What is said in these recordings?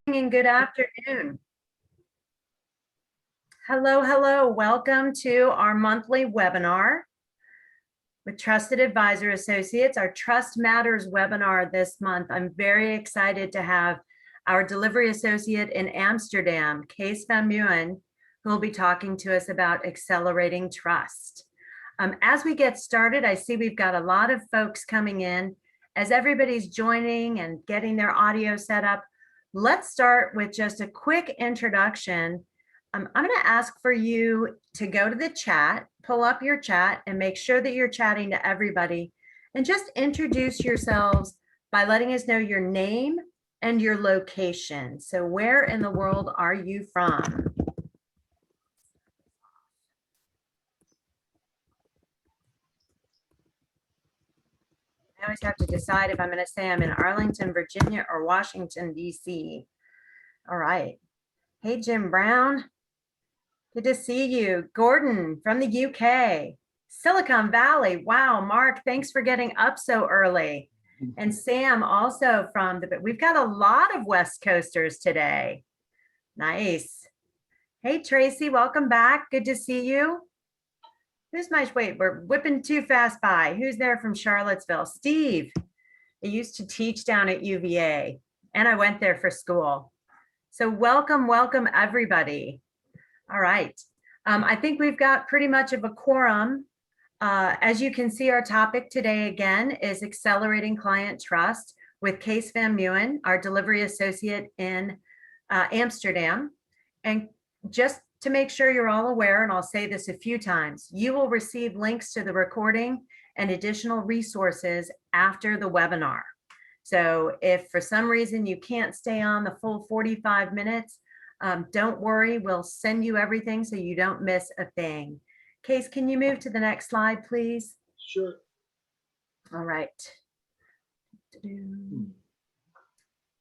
And good afternoon. Hello. Welcome to our monthly webinar with Trusted Advisor Associates, our Trust Matters webinar this month. I'm very excited to have our delivery associate in Amsterdam, Kees van Meeuwen, who will be talking to us about accelerating trust. As we get started, I see we've got a lot of folks coming in. As everybody's joining and getting their audio set up, let's start with just a quick introduction. I'm going to ask for you to go to the chat, pull up your chat, and make sure that you're chatting to everybody. And just introduce yourselves by letting us know your name and your location. So where in the world are you from? I always have to decide if I'm going to say I'm in Arlington, Virginia, or Washington, D.C. All right. Hey, Jim Brown. Good to see you. Gordon from the UK. Silicon Valley. Wow, Mark, thanks for getting up so early. And Sam also from we've got a lot of West Coasters today. Nice. Hey, Tracy, welcome back. Good to see you. Wait, we're whipping too fast by. Who's there from Charlottesville? Steve. I used to teach down at UVA and I went there for school. So welcome everybody. All right. I think we've got pretty much of a quorum. As you can see, our topic today again is accelerating client trust with Kees van Meeuwen, our delivery associate in Amsterdam. And just to make sure you're all aware, and I'll say this a few times, you will receive links to the recording and additional resources after the webinar. So if for some reason you can't stay on the full 45 minutes, don't worry, we'll send you everything so you don't miss a thing. Kees, can you move to the next slide, please? Sure. All right.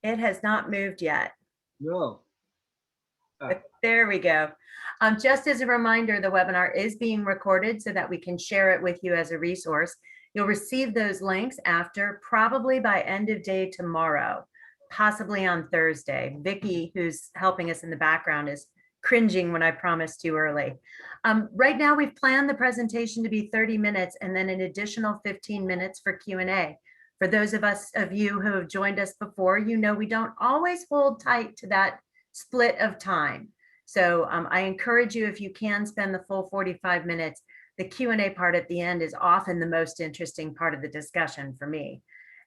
It has not moved yet. No. There we go. Just as a reminder, the webinar is being recorded so that we can share it with you as a resource. You'll receive those links after, probably by end of day tomorrow, possibly on Thursday. Vicky, who's helping us in the background, is cringing when I promised too early. Right now, we've planned the presentation to be 30 minutes and then an additional 15 minutes for Q&A. For those of you who have joined us before, you know we don't always hold tight to that split of time. So I encourage you, if you can spend the full 45 minutes, the Q&A part at the end is often the most interesting part of the discussion for me.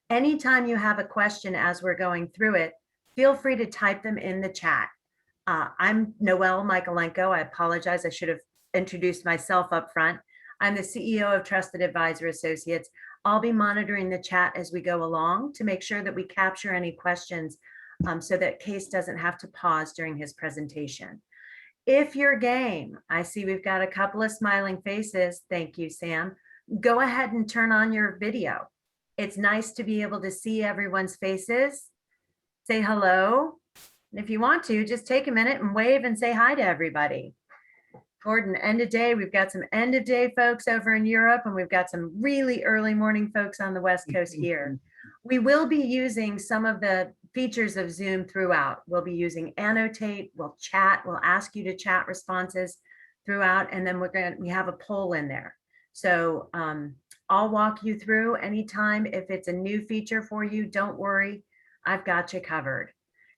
Anytime you have a question as we're going through it, feel free to type them in the chat. I'm Noelle Michaelenko. I apologize. I should have introduced myself up front. I'm the CEO of Trusted Advisor Associates. I'll be monitoring the chat as we go along to make sure that we capture any questions so that Kees doesn't have to pause during his presentation. If you're game, I see we've got a couple of smiling faces. Thank you, Sam. Go ahead and turn on your video. It's nice to be able to see everyone's faces. Say hello. And if you want to, just take a minute and wave and say hi to everybody. Gordon, end of day. We've got some end of day folks over in Europe, and we've got some really early morning folks on the West Coast here. We will be using some of the features of Zoom throughout. We'll be using Annotate, we'll chat, we'll ask you to chat responses throughout, and then we have a poll in there. So I'll walk you through anytime. If it's a new feature for you, don't worry, I've got you covered.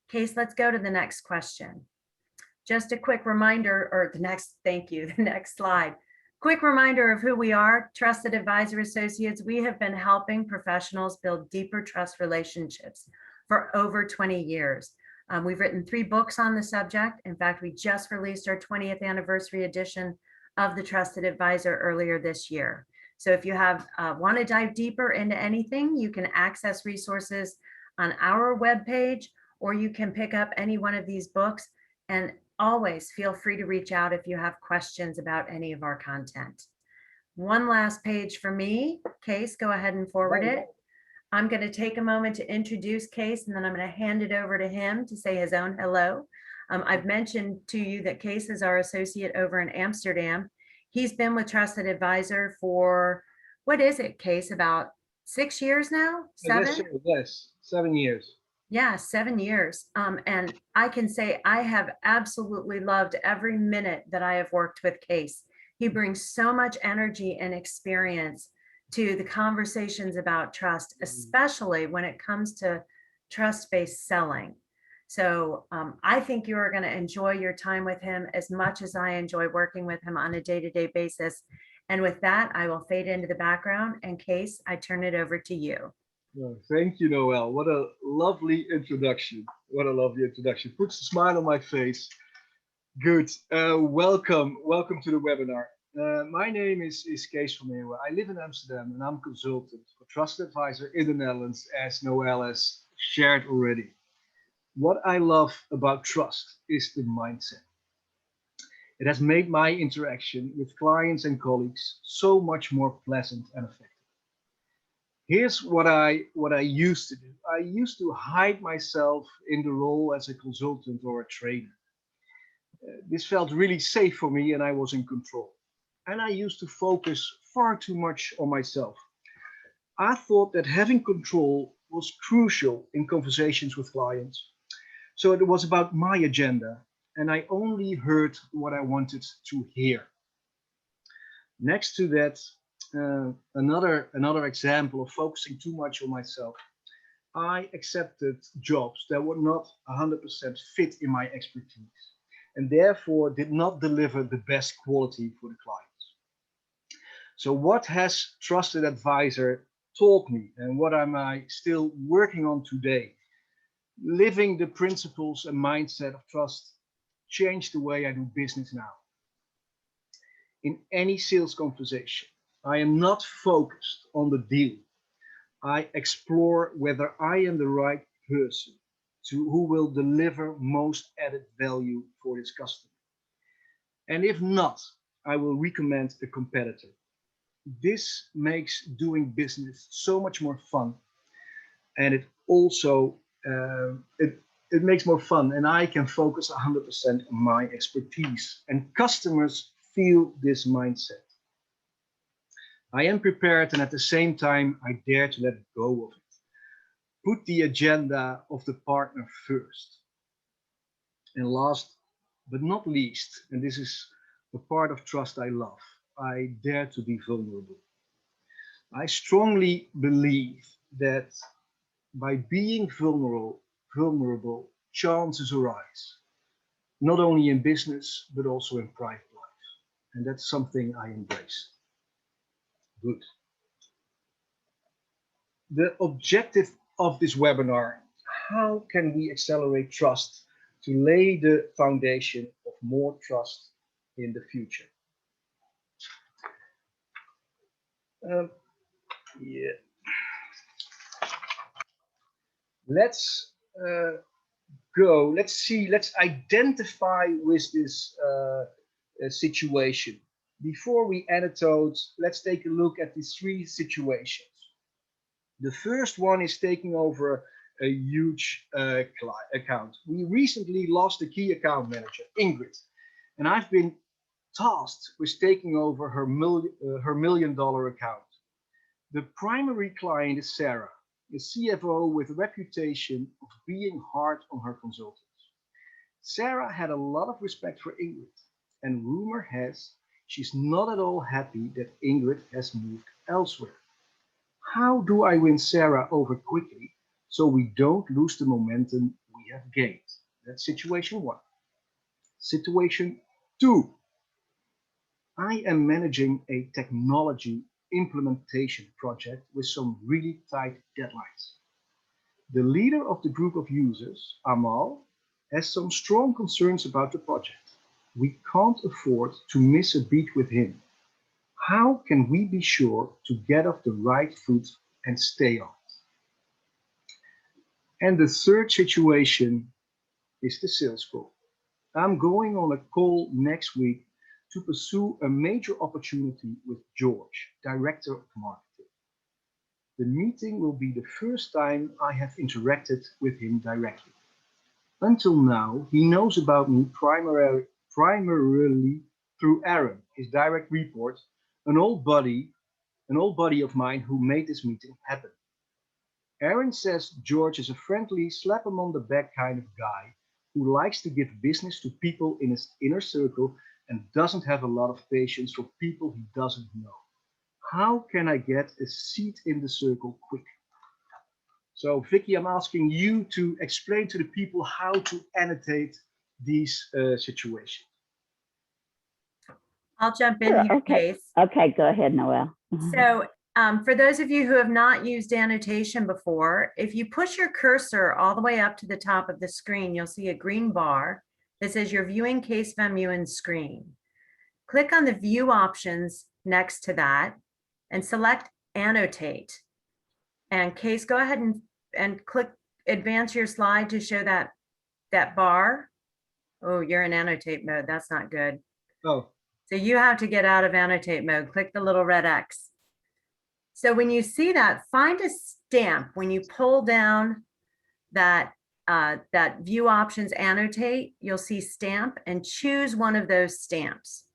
Kees, let's go to the next question. Just a quick reminder, or the next slide. Quick reminder of who we are, Trusted Advisor Associates. We have been helping professionals build deeper trust relationships for over 20 years. We've written 3 books on the subject. In fact, we just released our 20th anniversary edition of the Trusted Advisor earlier this year. So if you want to dive deeper into anything, you can access resources on our webpage, or you can pick up any one of these books. And always feel free to reach out if you have questions about any of our content. One last page for me. Kees, go ahead and forward it. I'm going to take a moment to introduce Kees, and then I'm going to hand it over to him to say his own hello. I've mentioned to you that Kees is our associate over in Amsterdam. He's been with Trusted Advisor for, what is it, Kees, about 6 years now? 7? Yes, 7 years. Yeah, 7 years. And I can say I have absolutely loved every minute that I have worked with Kees. He brings so much energy and experience to the conversations about trust, especially when it comes to trust-based selling. So I think you are going to enjoy your time with him as much as I enjoy working with him on a day-to-day basis. And with that, I will fade into the background. And Kees, I turn it over to you. Oh, thank you, Noel. What a lovely introduction. What a lovely introduction. Puts a smile on my face. Good. Welcome to the webinar. My name is Kees van Meeuwen. I live in Amsterdam and I'm consultant for Trust Advisor in the Netherlands, as Noel has shared already. What I love about trust is the mindset. It has made my interaction with clients and colleagues so much more pleasant and effective. Here's what I used to do. I used to hide myself in the role as a consultant or a trainer. This felt really safe for me and I was in control. And I used to focus far too much on myself. I thought that having control was crucial in conversations with clients. So it was about my agenda and I only heard what I wanted to hear. Next to that, another example of focusing too much on myself. I accepted jobs that were not 100% fit in my expertise and therefore did not deliver the best quality for the clients. So what has Trusted Advisor taught me and what am I still working on today? Living the principles and mindset of trust changed the way I do business now. In any sales conversation, I am not focused on the deal. I explore whether I am the right person who will deliver most added value for this customer. And if not, I will recommend a competitor. This makes doing business so much more fun. And it also, it makes more fun and I can focus 100% on my expertise and customers feel this mindset. I am prepared and at the same time, I dare to let go of it. Put the agenda of the partner first. And last but not least, and this is the part of trust I love, I dare to be vulnerable. I strongly believe that by being vulnerable, chances arise, not only in business, but also in private life. And that's something I embrace. Good. The objective of this webinar, how can we accelerate trust to lay the foundation of more trust in the future? Yeah. Let's go. Let's identify with this situation. Before we annotate, let's take a look at these three situations. The first one is taking over a huge account. We recently lost a key account manager, Ingrid, and I've been tasked with taking over her $1 million account. The primary client is Sarah, a CFO with a reputation of being hard on her consultants. Sarah had a lot of respect for Ingrid, and rumor has she's not at all happy that Ingrid has moved elsewhere. How do I win Sarah over quickly so we don't lose the momentum we have gained? That's situation one. Situation two. I am managing a technology implementation project with some really tight deadlines. The leader of the group of users, Amal, has some strong concerns about the project. We can't afford to miss a beat with him. How can we be sure to get off the right foot and stay on? And the third situation is the sales call. I'm going on a call next week to pursue a major opportunity with George, Director of Marketing. The meeting will be the first time I have interacted with him directly. Until now, he knows about me primarily through Aaron, his direct report, an old buddy of mine who made this meeting happen. Aaron says George is a friendly, slap him on the back kind of guy who likes to give business to people in his inner circle and doesn't have a lot of patience for people he doesn't know. How can I get a seat in the circle quick? So Vicky, I'm asking you to explain to the people how to annotate these situations. I'll jump in here, Okay. Kees. Okay, go ahead, Noelle. So for those of you who have not used annotation before, if you push your cursor all the way up to the top of the screen, you'll see a green bar that says you're viewing Kees van Meeuwen's screen. Click on the view options next to that and select annotate. And Kees, go ahead and click advance your slide to show that bar. Oh, you're in annotate mode. That's not good. Oh. So you have to get out of annotate mode. Click the little red X. So when you see that, find a stamp. When you pull down that view options annotate, you'll see stamp and choose one of those stamps.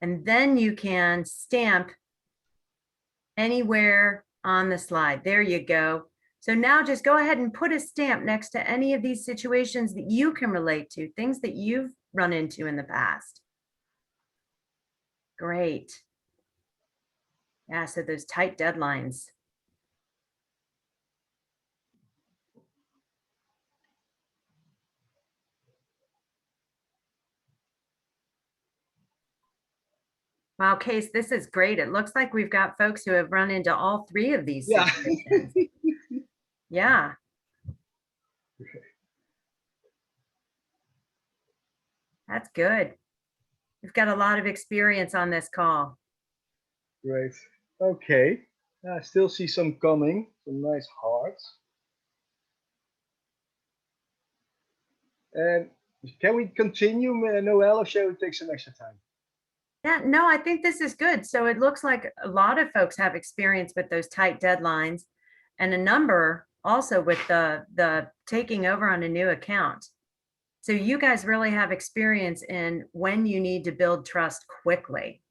And then you can stamp anywhere on the slide. There you go. So now just go ahead and put a stamp next to any of these situations that you can relate to, things that you've run into in the past. Great. Yeah, so those tight deadlines. Wow, Kees, this is great. It looks like we've got folks who have run into all three of these situations. Yeah. Okay. That's good. We've got a lot of experience on this call. Great. Okay. I still see some coming, some nice hearts. And can we continue, Noelle, or shall we take some extra time? Yeah, no, I think this is good. So it looks like a lot of folks have experience with those tight deadlines and a number also with the taking over on a new account. So you guys really have experience in when you need to build trust quickly.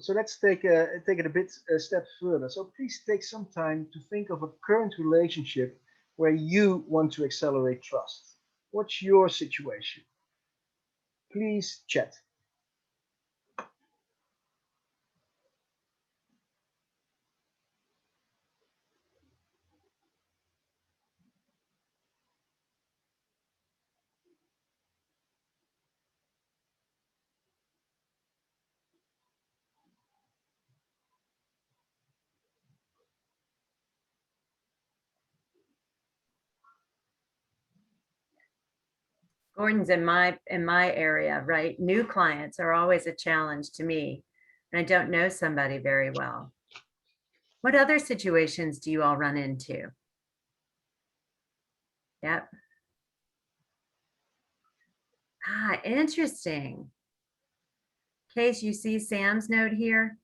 So let's take it a step further. So please take some time to think of a current relationship where you want to accelerate trust. What's your situation? Please chat. Gordon's in my area, right? New clients are always a challenge to me, and I don't know somebody very well. What other situations do you all run into? Yep. Ah, interesting. Kees, you see Sam's note here?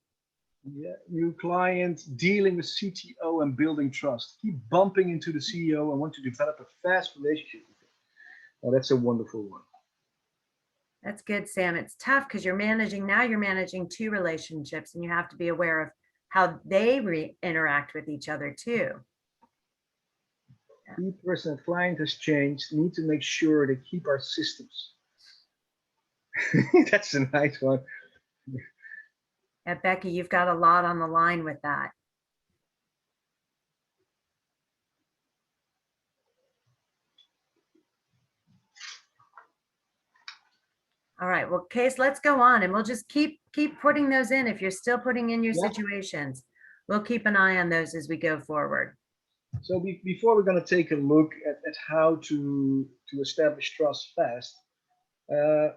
Yeah, new client dealing with CTO and building trust. Keep bumping into the CEO and want to develop a fast relationship with him. Oh, that's a wonderful one. That's good, Sam. It's tough because you're managing two relationships and you have to be aware of how they interact with each other too. Key person that client has changed. Need to make sure they keep our systems. That's a nice one. Yeah, Becky, you've got a lot on the line with that. All right, well, Kees, let's go on and we'll just keep putting those in. If you're still putting in your situations, we'll keep an eye on those as we go forward. So before we're going to take a look at how to establish trust fast, I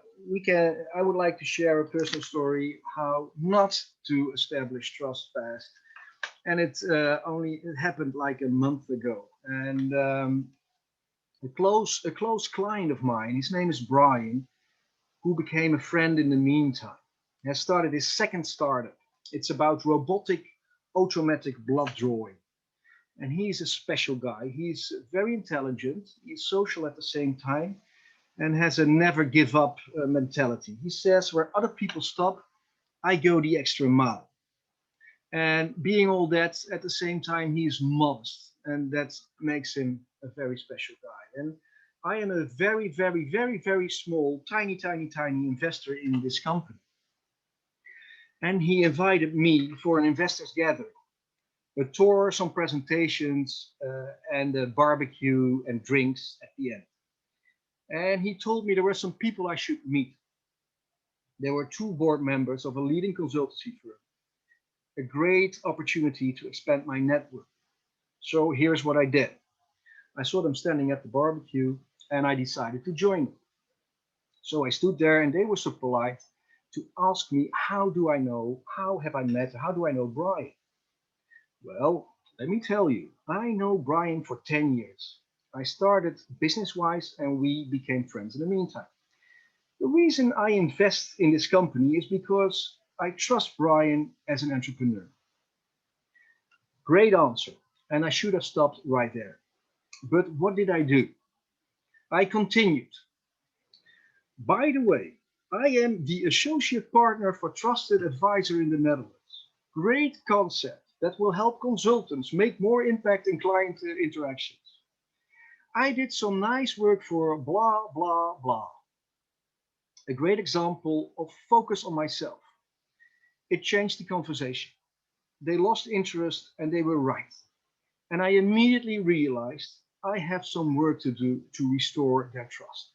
would like to share a personal story how not to establish trust fast. And it happened like a month ago. And a close client of mine, his name is Brian, who became a friend in the meantime, has started his second startup. It's about robotic automatic blood drawing. And he's a special guy. He's very intelligent. He's social at the same time and has a never give up mentality. He says, where other people stop, I go the extra mile. And being all that, at the same time, he is modest, and that makes him a very special guy. And I am a very, very, very, very small, tiny, tiny, tiny investor in this company. And he invited me for an investors gathering, a tour, some presentations, and a barbecue and drinks at the end. And he told me there were some people I should meet. There were two board members of a leading consultancy firm, a great opportunity to expand my network. So here's what I did. I saw them standing at the barbecue and I decided to join them. So I stood there and they were so polite to ask me, how do I know, how have I met, how do I know Brian? Well, let me tell you, I know Brian for 10 years. I started business-wise and we became friends in the meantime. The reason I invest in this company is because I trust Brian as an entrepreneur. Great answer. And I should have stopped right there. But what did I do? I continued. By the way, I am the associate partner for Trusted Advisor in the Netherlands. Great concept that will help consultants make more impact in client interactions. I did some nice work for blah, blah, blah. A great example of focus on myself. It changed the conversation. They lost interest and they were right. And I immediately realized I have some work to do to restore their trust.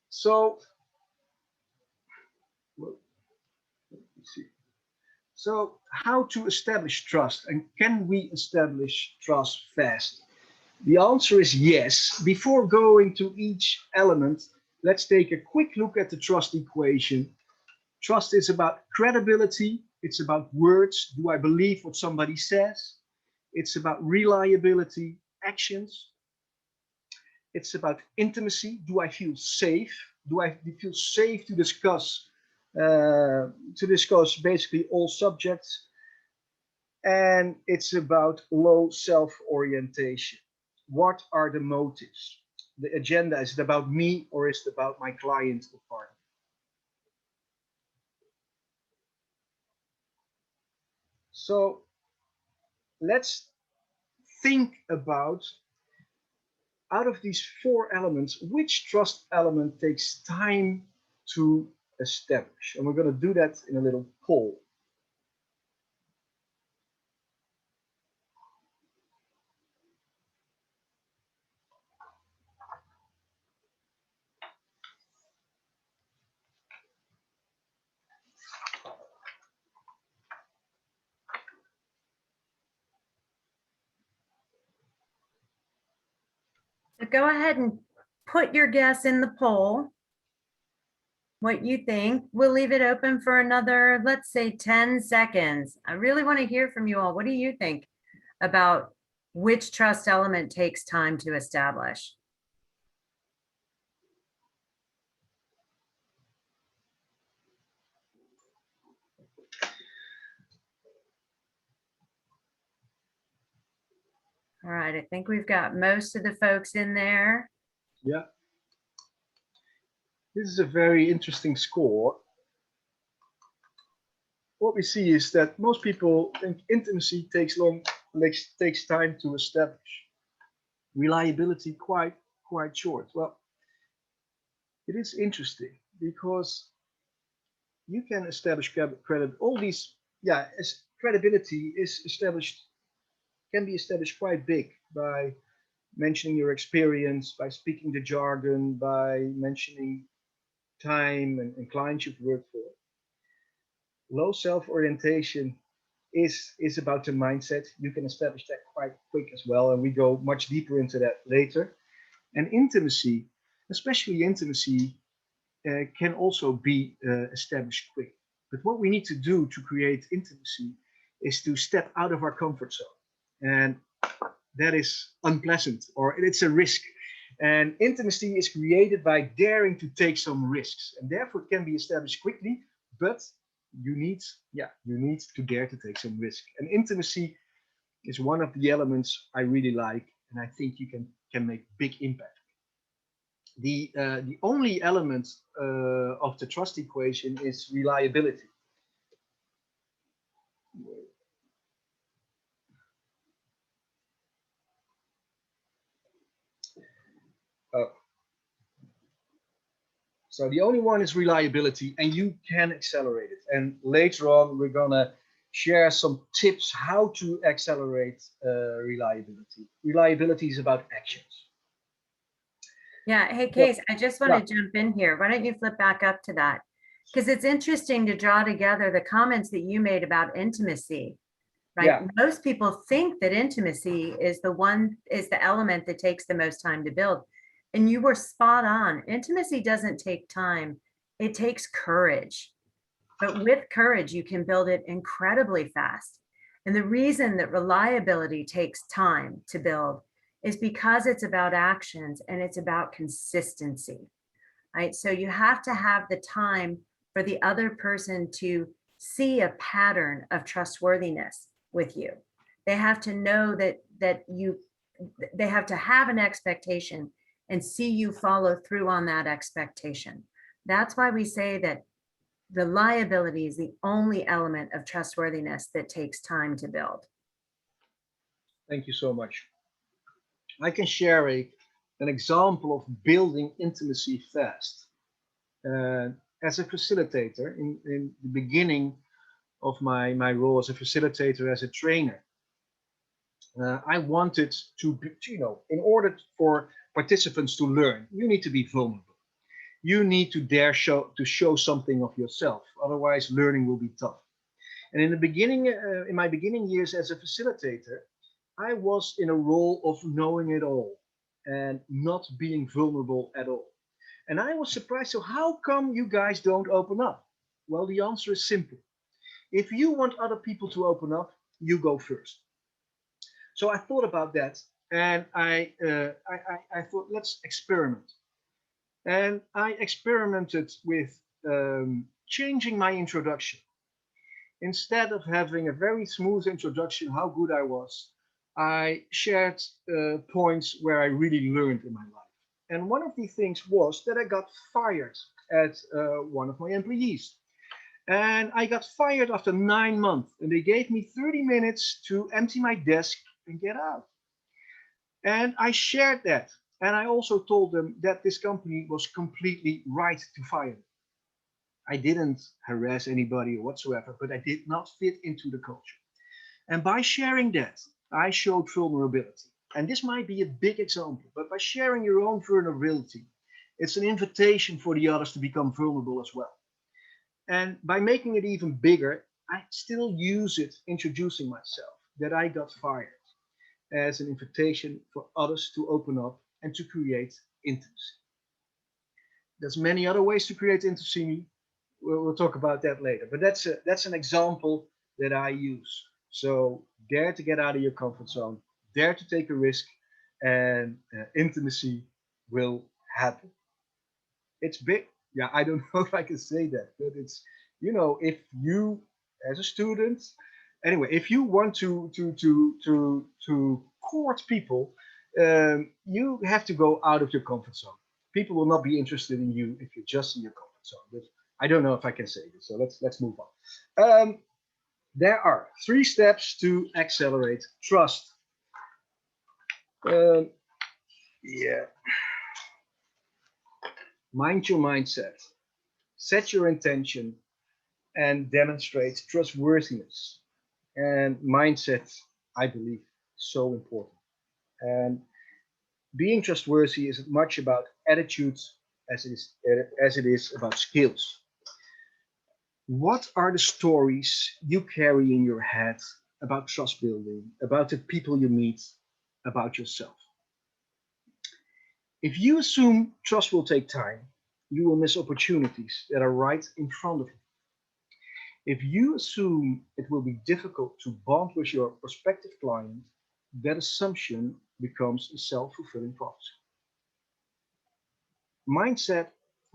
So, well, let me see. So how to establish trust, and can we establish trust fast? The answer is yes. Before going to each element, let's take a quick look at the trust equation. Trust is about credibility. It's about words. Do I believe what somebody says? It's about reliability, actions. It's about intimacy. Do I feel safe? Do I feel safe to discuss basically all subjects? And it's about low self-orientation. What are the motives? The agenda, is it about me or is it about my client or partner? So let's think about, out of these four elements, which trust element takes time to establish? And we're going to do that in a little poll. So go ahead and put your guess in the poll. What you think. We'll leave it open for another, let's say 10 seconds. I really want to hear from you all. What do you think about which trust element takes time to establish? All right, I think we've got most of the folks in there. Yeah. This is a very interesting score. What we see is that most people think intimacy takes time to establish. Reliability quite short. Well, it is interesting because you can establish credit. All these, yeah, as credibility is established, can be established quite big by mentioning your experience, by speaking the jargon, by mentioning time and clients you've worked for. Low self-orientation is about the mindset. You can establish that quite quick as well, and we go much deeper into that later. And intimacy, especially intimacy, can also be established quick. But what we need to do to create intimacy is to step out of our comfort zone. And that is unpleasant, or it's a risk. And intimacy is created by daring to take some risks, and therefore it can be established quickly, but you need to dare to take some risk. And intimacy is one of the elements I really like, and I think you can make big impact. The only element of the trust equation is reliability. So the only one is reliability, and you can accelerate it. And later on, we're gonna share some tips how to accelerate reliability. Reliability is about actions. Yeah. Hey, Kees, I just want to jump in here. Why don't you flip back up to that? Because it's interesting to draw together the comments that you made about intimacy, right? Yeah. Most people think that intimacy is the element that takes the most time to build. And you were spot on. Intimacy doesn't take time. It takes courage. But with courage, you can build it incredibly fast. And the reason that reliability takes time to build is because it's about actions and it's about consistency, right? So you have to have the time for the other person to see a pattern of trustworthiness with you. They have to know that they have to have an expectation and see you follow through on that expectation. That's why we say that reliability is the only element of trustworthiness that takes time to build. Thank you so much. I can share an example of building intimacy fast. As a facilitator, in the beginning of my role as a facilitator, as a trainer, I wanted to, in order for participants to learn, you need to be vulnerable. You need to dare show something of yourself. Otherwise, learning will be tough. And in the beginning, in my beginning years as a facilitator, I was in a role of knowing it all and not being vulnerable at all. And I was surprised. So how come you guys don't open up? Well, the answer is simple. If you want other people to open up, you go first. So I thought about that, and I thought, let's experiment. And I experimented with changing my introduction. Instead of having a very smooth introduction, how good I was, I shared points where I really learned in my life. And one of the things was that I got fired at one of my employees. And I got fired after 9 months, and they gave me 30 minutes to empty my desk and get out. And I shared that. And I also told them that this company was completely right to fire me. I didn't harass anybody whatsoever, but I did not fit into the culture. And by sharing that, I showed vulnerability. And this might be a big example, but by sharing your own vulnerability, it's an invitation for the others to become vulnerable as well. And by making it even bigger, I still use it introducing myself, that I got fired, as an invitation for others to open up and to create intimacy. There's many other ways to create intimacy. We'll talk about that later, but that's an example that I use. So dare to get out of your comfort zone, dare to take a risk, and intimacy will happen. It's big. Yeah, I don't know if I can say that, but it's, if you as a student, anyway, if you want to court people, you have to go out of your comfort zone. People will not be interested in you if you're just in your comfort zone. But I don't know if I can say this, so let's move on. There are 3 steps to accelerate trust. Yeah. Mind your mindset, set your intention, and demonstrate trustworthiness. And mindset, I believe, is so important. And being trustworthy is as much about attitude as it is about skills. What are the stories you carry in your head about trust building, about the people you meet, about yourself? If you assume trust will take time, you will miss opportunities that are right in front of you. If you assume it will be difficult to bond with your prospective client, that assumption becomes a self-fulfilling prophecy. Mindset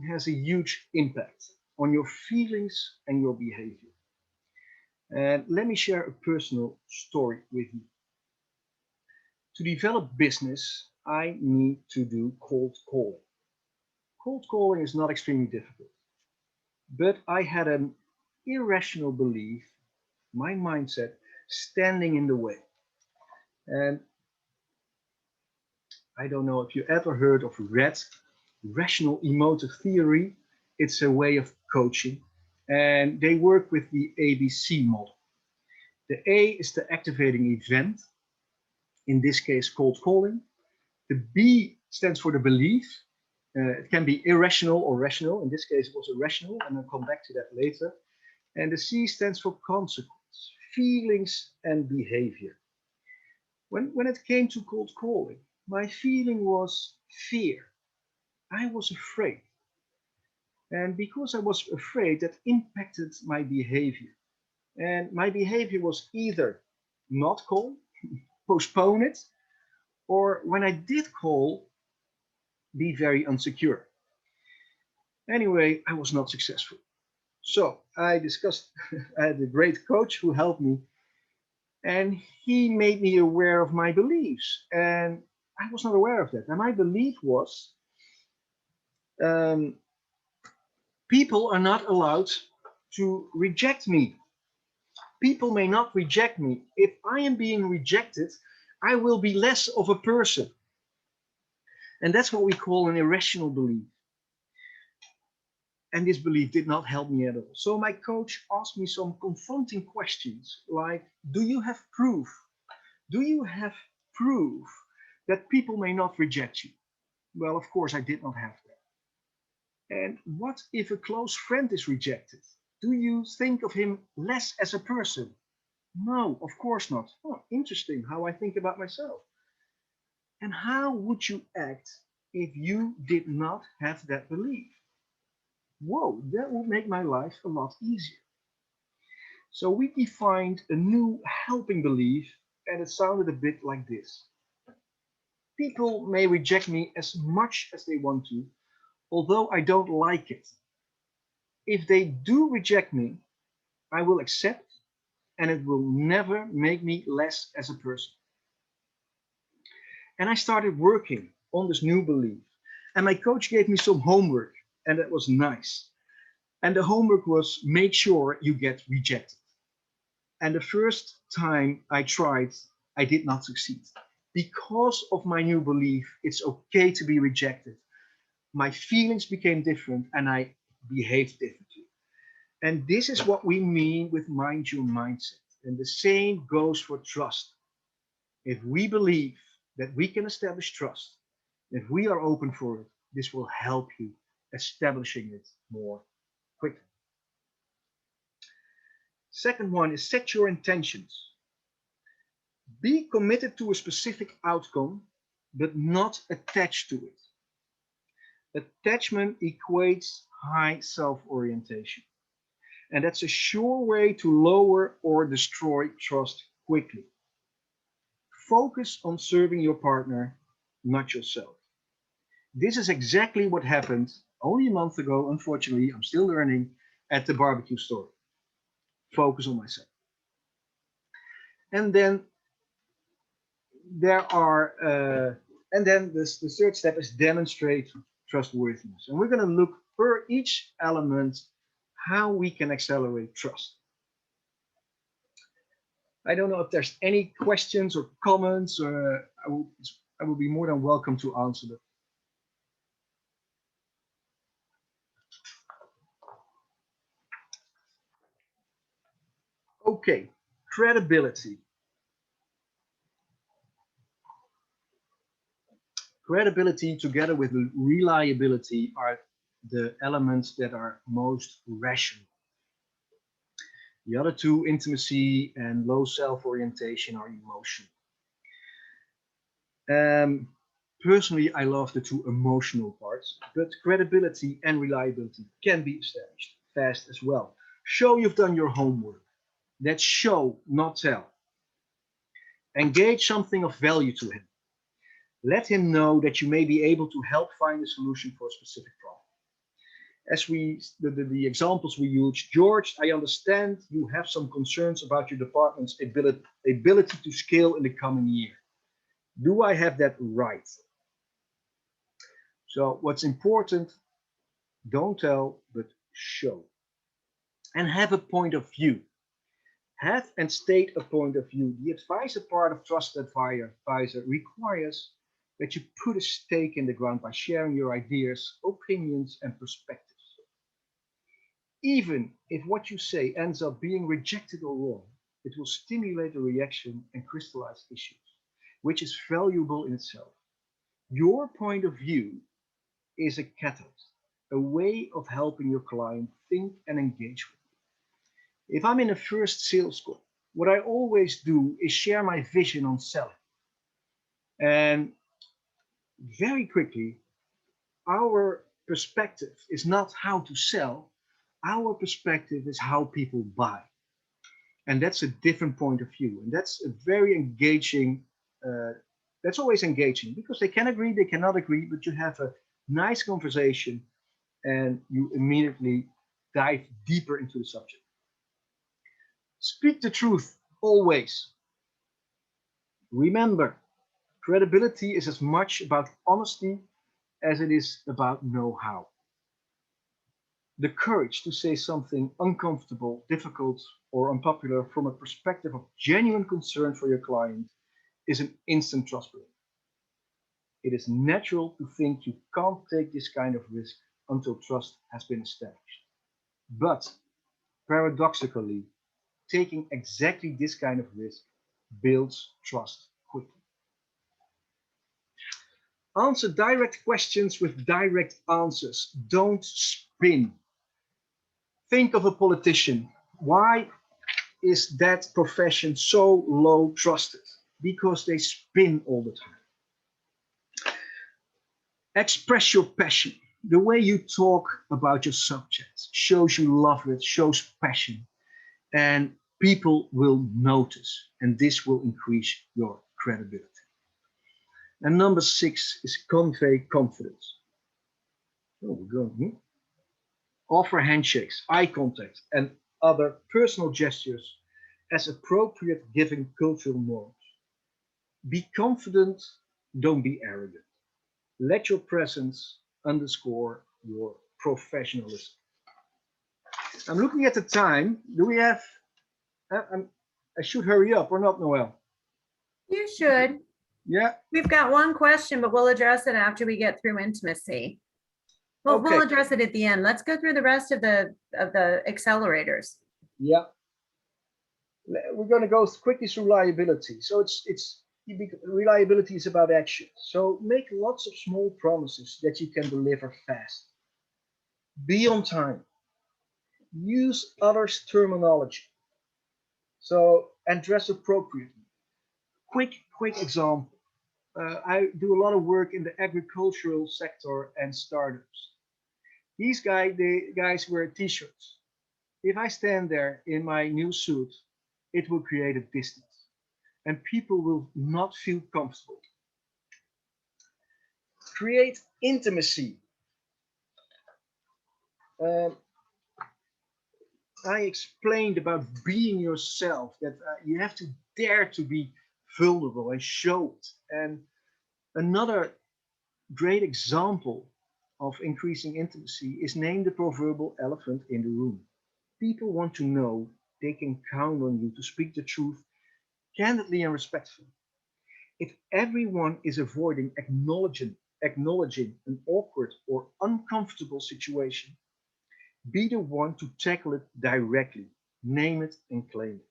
has a huge impact on your feelings and your behavior. And let me share a personal story with you. To develop business, I need to do cold calling. Cold calling is not extremely difficult, but I had an irrational belief, my mindset, standing in the way. And I don't know if you ever heard of RED, rational emotive theory. It's a way of coaching, and they work with the ABC model. The A is the activating event, in this case cold calling. The B stands for the belief. It can be irrational or rational. In this case, it was irrational, and I'll come back to that later. And the C stands for consequence, feelings and behavior. When it came to cold calling, my feeling was fear. I was afraid. And because I was afraid, that impacted my behavior. And my behavior was either not call, postpone it, or when I did call, be very insecure. Anyway, I was not successful. So I discussed, I had a great coach who helped me, and he made me aware of my beliefs. And I was not aware of that. And my belief was people are not allowed to reject me. People may not reject me. If I am being rejected, I will be less of a person. And that's what we call an irrational belief. And this belief did not help me at all. So my coach asked me some confronting questions like, do you have proof? Do you have proof that people may not reject you? Well, of course, I did not have that. And what if a close friend is rejected? Do you think of him less as a person? No, of course not. Oh, interesting how I think about myself. And how would you act if you did not have that belief? Whoa, that would make my life a lot easier. So we defined a new helping belief, and it sounded a bit like this. People may reject me as much as they want to, although I don't like it. If they do reject me, I will accept, and it will never make me less as a person. And I started working on this new belief. And my coach gave me some homework, and that was nice. And the homework was make sure you get rejected. And the first time I tried, I did not succeed. Because of my new belief, it's okay to be rejected. My feelings became different and I behaved differently. And this is what we mean with mind your mindset. And the same goes for trust. If we believe that we can establish trust, if we are open for it, this will help you establishing it more quickly. Second one is set your intentions. Be committed to a specific outcome, but not attached to it. Attachment equates high self-orientation. And that's a sure way to lower or destroy trust quickly. Focus on serving your partner, not yourself. This is exactly what happened only a month ago. Unfortunately, I'm still learning at the barbecue store. Focus on myself. And then the third step is demonstrate trustworthiness. And we're going to look per each element how we can accelerate trust. I don't know if there's any questions or comments. I will be more than welcome to answer them. Okay, credibility. Credibility together with reliability are the elements that are most rational. The other two, intimacy and low self-orientation, are emotional. Personally, I love the two emotional parts, but credibility and reliability can be established fast as well. Show you've done your homework. That's show, not tell. Engage something of value to him. Let him know that you may be able to help find a solution for a specific problem. As the examples we use, George, I understand you have some concerns about your department's ability to scale in the coming year. Do I have that right? So what's important, don't tell, but show. And have a point of view. Have and state a point of view. The advisor part of Trusted Advisor requires that you put a stake in the ground by sharing your ideas, opinions, and perspectives. Even if what you say ends up being rejected or wrong, it will stimulate a reaction and crystallize issues, which is valuable in itself. Your point of view is a catalyst, a way of helping your client think and engage with you. If I'm in a first sales call, what I always do is share my vision on selling. And very quickly, our perspective is not how to sell, our perspective is how people buy. And that's a different point of view. And that's a very engaging, that's always engaging because they can agree, they cannot agree, but you have a nice conversation and you immediately dive deeper into the subject. Speak the truth always. Remember, credibility is as much about honesty as it is about know-how. The courage to say something uncomfortable, difficult, or unpopular from a perspective of genuine concern for your client is an instant trust builder. It is natural to think you can't take this kind of risk until trust has been established. But paradoxically, taking exactly this kind of risk builds trust quickly. Answer direct questions with direct answers. Don't spin. Think of a politician. Why is that profession so low trusted? Because they spin all the time. Express your passion. The way you talk about your subject shows you love it, shows passion, and people will notice, and this will increase your credibility. And number 6 is convey confidence. Oh, we're going here. Offer handshakes, eye contact, and other personal gestures as appropriate given cultural norms. Be confident, don't be arrogant. Let your presence underscore your professionalism. I'm looking at the time. Do we have, I should hurry up or not, Noel? You should. Yeah. We've got one question, but we'll address it after we get through intimacy. Well, Okay. we'll address it at the end. Let's go through the rest of the accelerators. Yeah. We're going to go quickly through reliability. So reliability is about action. So make lots of small promises that you can deliver fast. Be on time. Use others' terminology. So, and dress appropriately. Quick example. I do a lot of work in the agricultural sector and startups. These guys wear t-shirts. If I stand there in my new suit, it will create a distance and people will not feel comfortable. Create intimacy. I explained about being yourself, that you have to dare to be vulnerable and show it. And another great example of increasing intimacy is name the proverbial elephant in the room. People want to know they can count on you to speak the truth candidly and respectfully. If everyone is avoiding acknowledging an awkward or uncomfortable situation, be the one to tackle it directly, name it and claim it.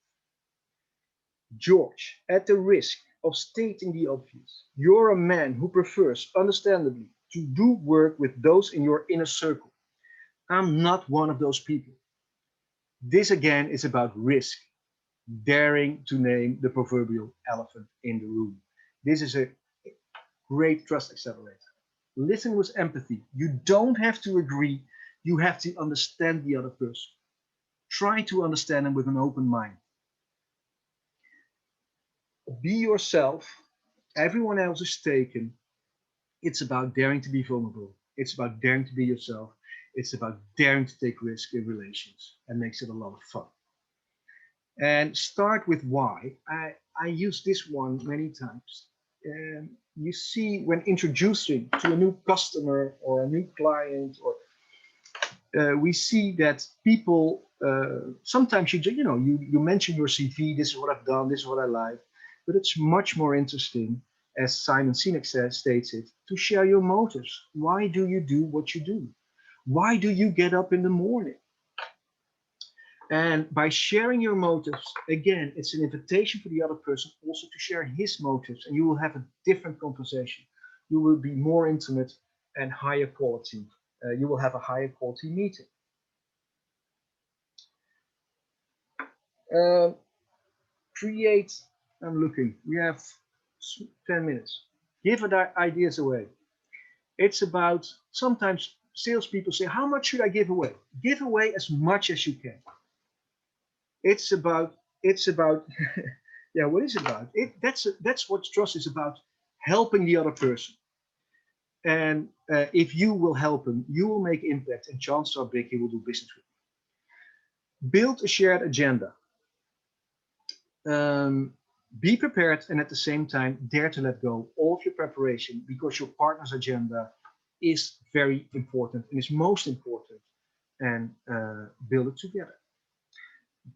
George, at the risk of stating the obvious, you're a man who prefers, understandably, to do work with those in your inner circle. I'm not one of those people. This again is about risk, daring to name the proverbial elephant in the room. This is a great trust accelerator. Listen with empathy. You don't have to agree. You have to understand the other person. Try to understand them with an open mind. Be yourself. Everyone else is taken. It's about daring to be vulnerable. It's about daring to be yourself. It's about daring to take risks in relations, and makes it a lot of fun. And start with why. I use this one many times. You see, when introducing to a new customer or a new client, or we see that people sometimes you mention your CV. This is what I've done. This is what I like. But it's much more interesting, as Simon Sinek states it, to share your motives. Why do you do what you do? Why do you get up in the morning? And by sharing your motives, again, it's an invitation for the other person also to share his motives, and you will have a different conversation. You will be more intimate and higher quality. You will have a higher quality meeting. Create, I'm looking, we have 10 minutes. Give ideas away. It's about, sometimes salespeople say, how much should I give away? Give away as much as you can. It's about, yeah, what is it about? That's what trust is about, helping the other person. And if you will help him, you will make impact, and chances are big he will do business with you. Build a shared agenda. Be prepared, and at the same time, dare to let go all of your preparation, because your partner's agenda is very important and is most important, and build it together.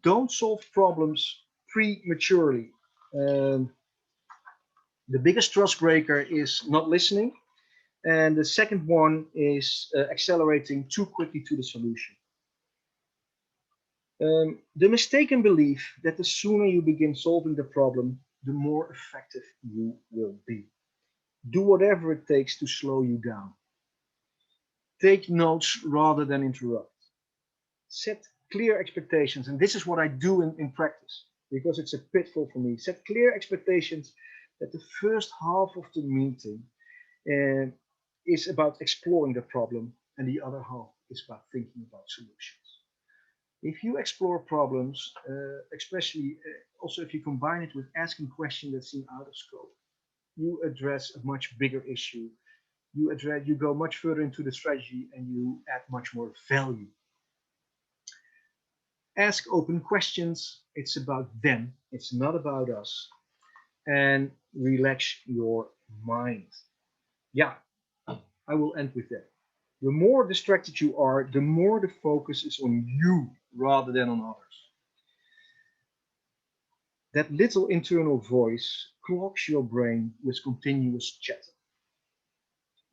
Don't solve problems prematurely. The biggest trust breaker is not listening. And the second one is accelerating too quickly to the solution. The mistaken belief that the sooner you begin solving the problem, the more effective you will be. Do whatever it takes to slow you down. Take notes rather than interrupt. Set clear expectations, and this is what I do in practice, because it's a pitfall for me. Set clear expectations that the first half of the meeting is about exploring the problem, and the other half is about thinking about solutions. If you explore problems, especially also if you combine it with asking questions that seem out of scope, you address a much bigger issue. You go much further into the strategy, and you add much more value. Ask open questions. It's about them. It's not about us. And relax your mind. Yeah, I will end with that. The more distracted you are, the more the focus is on you rather than on others. That little internal voice clogs your brain with continuous chatter.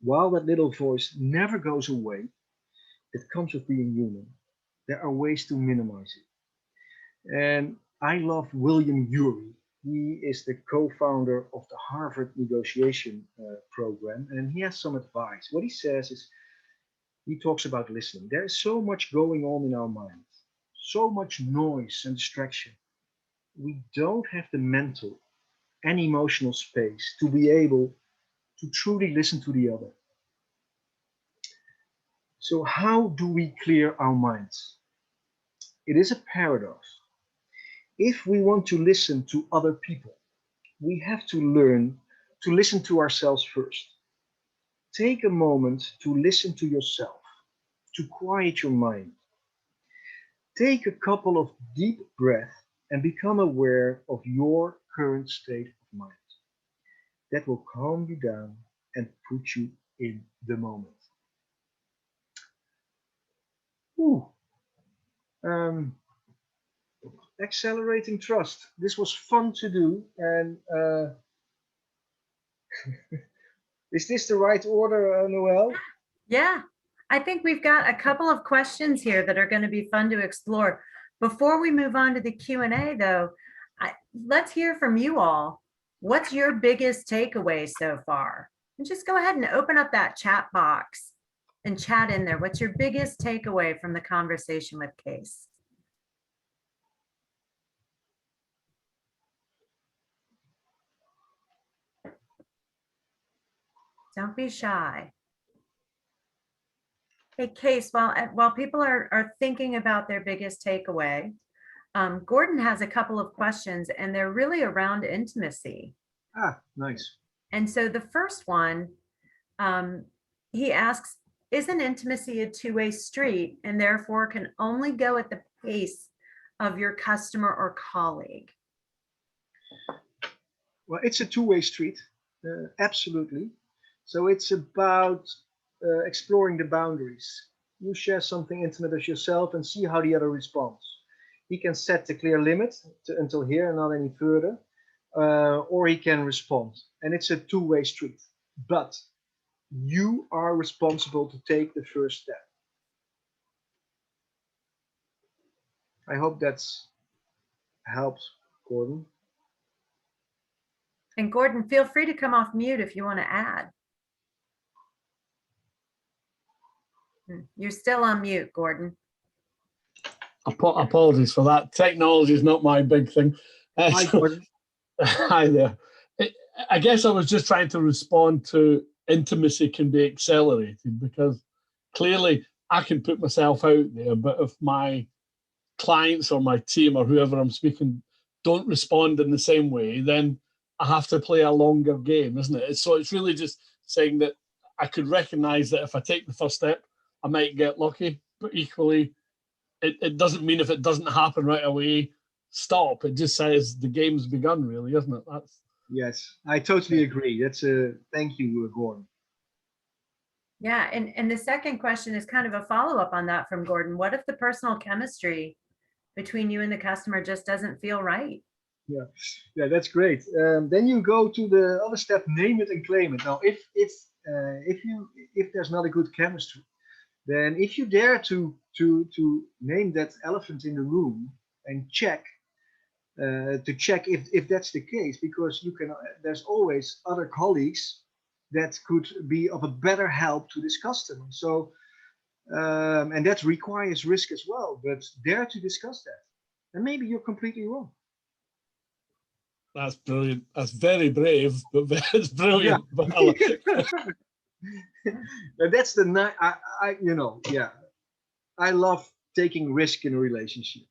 While that little voice never goes away, it comes with being human. There are ways to minimize it. And I love William Ury. He is the co-founder of the Harvard negotiation program, and he has some advice. What he says is, he talks about listening. There is so much going on in our minds, so much noise and distraction. We don't have the mental and emotional space to be able to truly listen to the other. So how do we clear our minds? It is a paradox. If we want to listen to other people, we have to learn to listen to ourselves first. Take a moment to listen to yourself, to quiet your mind. Take a couple of deep breaths and become aware of your current state of mind. That will calm you down and put you in the moment. Accelerating trust. This was fun to do. And is this the right order, Noelle? Yeah, I think we've got a couple of questions here that are going to be fun to explore. Before we move on to the Q&A though, let's hear from you all. What's your biggest takeaway so far? And just go ahead and open up that chat box and chat in there. What's your biggest takeaway from the conversation with Kees? Don't be shy. Hey, Kees, while people are thinking about their biggest takeaway, Gordon has a couple of questions, and they're really around intimacy. Ah, nice. And so the first one, he asks, isn't intimacy a two-way street and therefore can only go at the pace of your customer or colleague? Well, it's a two-way street, absolutely. So it's about exploring the boundaries. You share something intimate with yourself and see how the other responds. He can set a clear limit until here and not any further, or he can respond. And it's a two-way street. But you are responsible to take the first step. I hope that's helped, Gordon. And Gordon, feel free to come off mute if you want to add. You're still on mute, Gordon. Apologies for that. Technology is not my big thing. Hi, Gordon. Hi there. I guess I was just trying to respond to intimacy can be accelerated, because clearly I can put myself out there, but if my clients or my team or whoever I'm speaking don't respond in the same way, then I have to play a longer game, isn't it? So it's really just saying that I could recognize that if I take the first step, I might get lucky, but equally, it doesn't mean if it doesn't happen right away, stop. It just says the game's begun, really, isn't it? Yes, I totally agree. That's a thank you, Gordon. Yeah, and the second question is kind of a follow-up on that from Gordon. What if the personal chemistry between you and the customer just doesn't feel right? Yeah, that's great. Then you go to the other step: name it and claim it. Now, if there's not a good chemistry, then if you dare to name that elephant in the room and check if that's the case, because you can, there's always other colleagues that could be of a better help to this customer. So and that requires risk as well, but dare to discuss that. And maybe you're completely wrong. That's brilliant. That's very brave, but it's brilliant. Yeah. That's the I love taking risk in a relationship.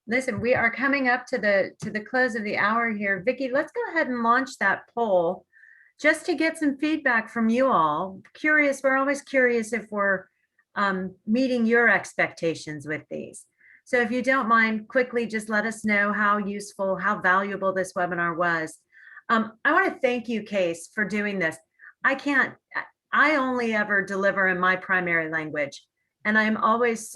Listen, we are coming up to the close of the hour here. Vicky, let's go ahead and launch that poll just to get some feedback from you all. Curious, we're always curious if we're meeting your expectations with these. So if you don't mind, quickly just let us know how useful, how valuable this webinar was. I want to thank you, Kees, for doing this. I only ever deliver in my primary language. And I'm always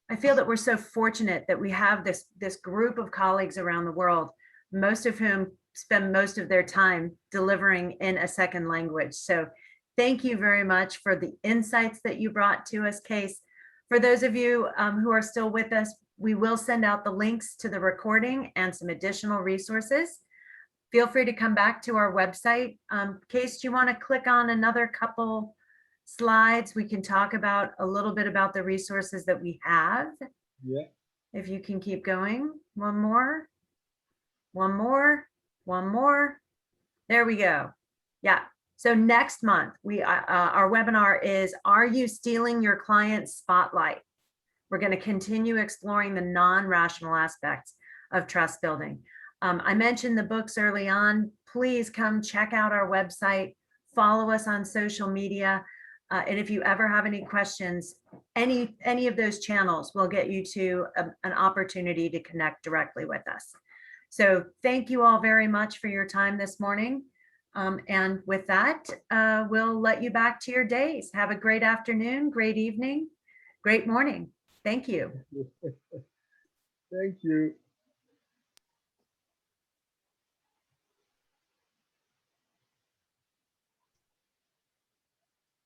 I feel that we're so fortunate that we have this group of colleagues around the world, most of whom spend most of their time delivering in a second language. So thank you very much for the insights that you brought to us, Kees. For those of you who are still with us, we will send out the links to the recording and some additional resources. Feel free to come back to our website. Kees, do you want to click on another couple slides? We can talk about a little bit about the resources that we have. Yeah. If you can keep going. One more. There we go. Yeah. So next month, our webinar is, Are You Stealing Your Client's Spotlight? We're going to continue exploring the non-rational aspects of trust building. I mentioned the books early on. Please come check out our website, follow us on social media. And if you ever have any questions, any of those channels will get you to an opportunity to connect directly with us. So thank you all very much for your time this morning. And with that, we'll let you back to your days. Have a great afternoon, great evening, great morning. Thank you. Thank you.